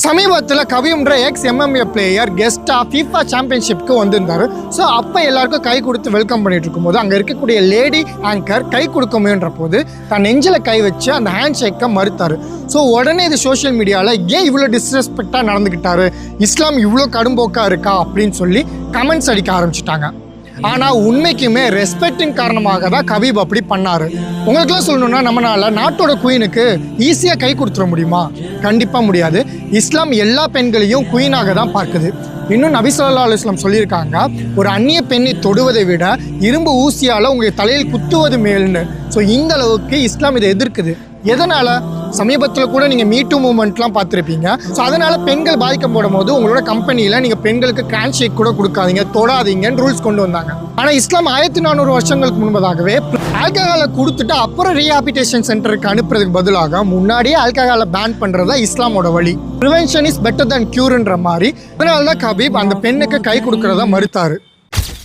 சமீபத்தில் கவின்ற X MMA player கெஸ்ட்டாக FIFA சாம்பியன்ஷிப்க்கு வந்திருந்தார். ஸோ அப்போ எல்லாருக்கும் கை கொடுத்து வெல்கம் பண்ணிட்டு இருக்கும்போது அங்கே இருக்கக்கூடிய லேடி ஆங்கர் கை கொடுக்க முயன்ற போது தன் நெஞ்சில் கை வச்சு அந்த ஹேண்ட் ஷேக்கை மறுத்தார். ஸோ உடனே இது சோஷியல் மீடியாவில் ஏன் இவ்வளோ டிஸ்ரெஸ்பெக்டாக நடந்துக்கிட்டாரு, இஸ்லாம் இவ்வளோ கடும்போக்காக இருக்கா அப்படின்னு சொல்லி கமெண்ட்ஸ் அடிக்க ஆரம்பிச்சிட்டாங்க. ஆனால் உண்மைக்குமே ரெஸ்பெக்டின் காரணமாக தான் கபீப் அப்படி பண்ணார். உங்களுக்குலாம் சொல்லணும்னா நம்மளால நாட்டோட குயினுக்கு ஈஸியாக கை கொடுத்துட முடியுமா? கண்டிப்பாக முடியாது. இஸ்லாம் எல்லா பெண்களையும் குயினாக தான் பார்க்குது. இன்னும் நபி ஸல்லல்லாஹு அலைஹி வஸல்லம் சொல்லியிருக்காங்க, ஒரு அந்நிய பெண்ணை தொடுவதை விட இரும்பு ஊசியால் உங்கள் தலையில் குத்துவது மேல்னு. ஸோ இந்த அளவுக்கு இஸ்லாம் இதை எதிர்க்குது. எதனால்? சமீபத்தில் கூட நீங்கள் மீட்டு மூமெண்ட்லாம் பார்த்துருப்பீங்க. ஸோ அதனால் பெண்கள் பாதிக்கப்படும் போது உங்களோட கம்பெனியில் நீங்கள் பெண்களுக்கு ஹேண்ட் ஷேக் கூட கொடுக்காதீங்க, தொடாதீங்கன்னு ரூல்ஸ் கொண்டு வந்தாங்க. ஆனால் இஸ்லாம் 1400 வருஷங்களுக்கு முன்பதாகவே ஆல்கஹாலை கொடுத்துட்டு அப்புறம் ரீஹாபிலிட்டேஷன் சென்டருக்கு அனுப்புறதுக்கு பதிலாக முன்னாடியே ஆல்கஹாலை பேன் பண்ணுறதா இஸ்லாமோட வழி. ப்ரிவென்ஷன் இஸ் பெட்டர் தென் க்யூர்ன்ற மாதிரி. அதனால தான் கபீப் அந்த பெண்ணுக்கு கை கொடுக்கறதா மறுத்தாரு.